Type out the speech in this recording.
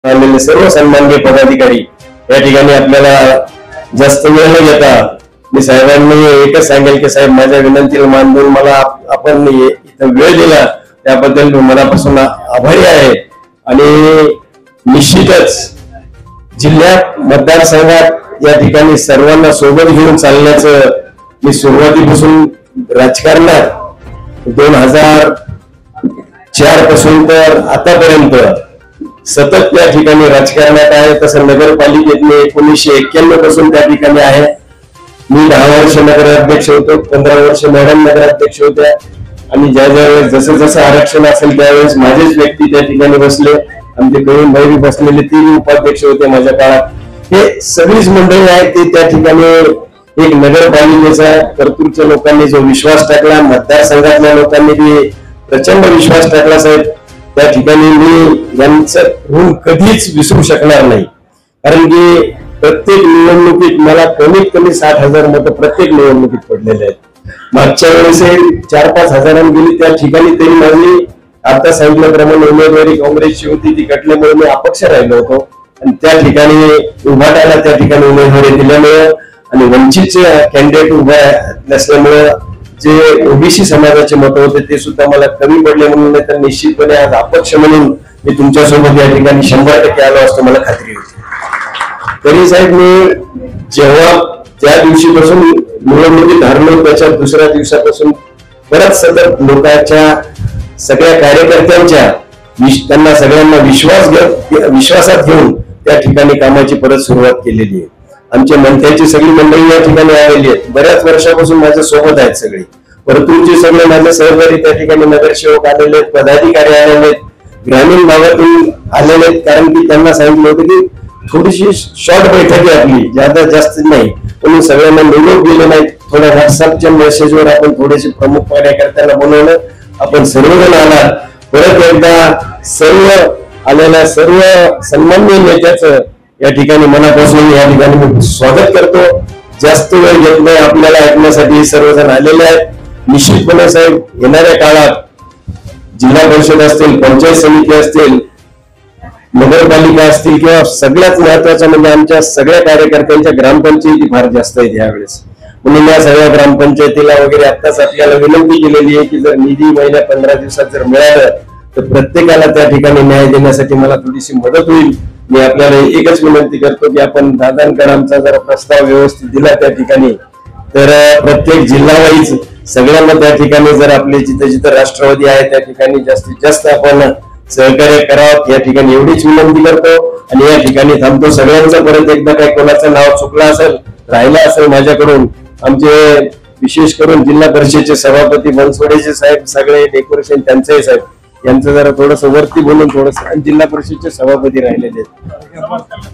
आलेले सर्व सन्माननीय पदाधिकारी या ठिकाणी आपल्याला जास्त वेळ न घेता मी साहेबांनी एकच सांगेल की साहेब माझ्या विनंतीला मान देऊन मला आपण इथं वेळ दिला त्याबद्दल मी मनापासून आभारी आहे। आणि निश्चितच जिल्ह्यात मतदारसंघात या ठिकाणी सर्वांना सोबत घेऊन चालण्याचं मी सुरुवातीपासून राजकारणात 2004 पासून तर आतापर्यंत सतत त्या ठिकाणी राजकारणात आहे। तसं नगरपालिकेत मी 1991 पासून त्या ठिकाणी आहे। मी 10 वर्ष नगराध्यक्ष होतो, 15 वर्ष मॅडम नगराध्यक्ष होत्या आणि ज्या वेळेस जसं जसं आरक्षण असेल त्यावेळेस माझेच व्यक्ती त्या ठिकाणी बसले, आमचे करून भाई बसलेले 3 उपाध्यक्ष होते माझ्या काळात। हे सगळीच मंडळी आहेत ते त्या ठिकाणी एक नगरपालिकेचा कर्तृत्व लोकांनी जो विश्वास टाकला, मतदारसंघातल्या लोकांनी बी प्रचंड विश्वास टाकला साहेब, त्या ठिकाणी मी यांचं ऋण कधीच विसरू शकणार नाही। कारण की प्रत्येक निवडणुकीत मला कमीत कमी 60,000 मतं प्रत्येक निवडणुकीत पडलेले आहेत। मागच्या वेळेस 4-5 हजारांनी गेली त्या ठिकाणी तरी माझी आता सांगितल्याप्रमाणे उमेदवारी काँग्रेसची होती, ती कटल्यामुळे मी अपक्ष राहिलो होतो आणि त्या ठिकाणी उभाटाला त्या ठिकाणी उमेदवारी दिल्यामुळे आणि वंचितचे कॅन्डिडेट उभा नसल्यामुळे जे ओबीसी समाजाचे मत होते ते सुद्धा मला कमी पडले म्हणून, नाही तर निश्चितपणे आज अपक्ष म्हणून मी तुमच्यासोबत या ठिकाणी 100% आलो असतो मला खात्री होती। तरी साहेब मी जेव्हा त्या दिवशीपासून निवडणुकीत हरलो त्याच्या दुसऱ्या दिवसापासून परत सतत लोकांच्या सगळ्या कार्यकर्त्यांच्या त्यांना सगळ्यांना विश्वासात घेऊन त्या ठिकाणी कामाची परत सुरुवात केलेली आहे। आमच्या मंत्र्याची सगळी मंडळी या ठिकाणी आलेली आहेत, बऱ्याच वर्षापासून माझ्या सोबत आहेत सगळे, परंतुचे सगळे माझे सहकारी त्या ठिकाणी नगरसेवक आलेले आहेत, पदाधिकारी आलेले आहेत, ग्रामीण भागातून आलेले आहेत। कारण की त्यांना सांगितलं होतं की थोडीशी शॉर्ट बैठक आहे आपली, जास्त नाही, म्हणून सगळ्यांना निरोप दिले नाहीत। थोड्या व्हॉट्सअपच्या मेसेजवर आपण थोडेसे प्रमुख कार्यकर्त्यांना बोलवलं, आपण सर्वजण आला। परत एकदा सर्व आलेल्या सर्व सन्माननीय नेत्याचं या ठिकाणी मनापासून या ठिकाणी मी स्वागत करतो। जास्त वेळ घेत नाही, आपल्याला ऐकण्यासाठी सर्वजण आलेले आहेत। निश्चितपणे साहेब येणाऱ्या काळात जिल्हा परिषद असतील, पंचायत समिती असतील, नगरपालिका असतील किंवा सगळ्यात महत्वाचं म्हणजे आमच्या सगळ्या कार्यकर्त्यांच्या ग्रामपंचायती फार जास्त आहेत यावेळेस, म्हणून या सगळ्या ग्रामपंचायतीला वगैरे आत्ताच आपल्याला विनंती केलेली आहे की जर निधी महिन्या 15 दिवसात जर मिळालं तर प्रत्येकाला त्या ठिकाणी न्याय देण्यासाठी मला थोडीशी मदत होईल। मी आपल्याला एकच विनंती करतो की आपण दादांकडे आमचा जरा प्रस्ताव व्यवस्थित दिला त्या ठिकाणी तर प्रत्येक जिल्हा वाईज सगळ्यांना त्या ठिकाणी जर आपले जिथे जिथे राष्ट्रवादी आहे त्या ठिकाणी जास्तीत जास्त आपण सहकार्य करावं या ठिकाणी एवढीच विनंती करतो आणि या ठिकाणी थांबतो। सगळ्यांचं परत एकदा काही कोणाचं नाव चुकलं असेल राहिलं असेल माझ्याकडून, आमचे विशेष करून जिल्हा परिषदेचे सभापती बनसोडेचे साहेब, सगळे डेकोरेशन त्यांचे साहेब, यांचं जरा थोडंसं वरती बोलून थोडंसं जिल्हा परिषदेचे सभापती राहिलेले आहेत।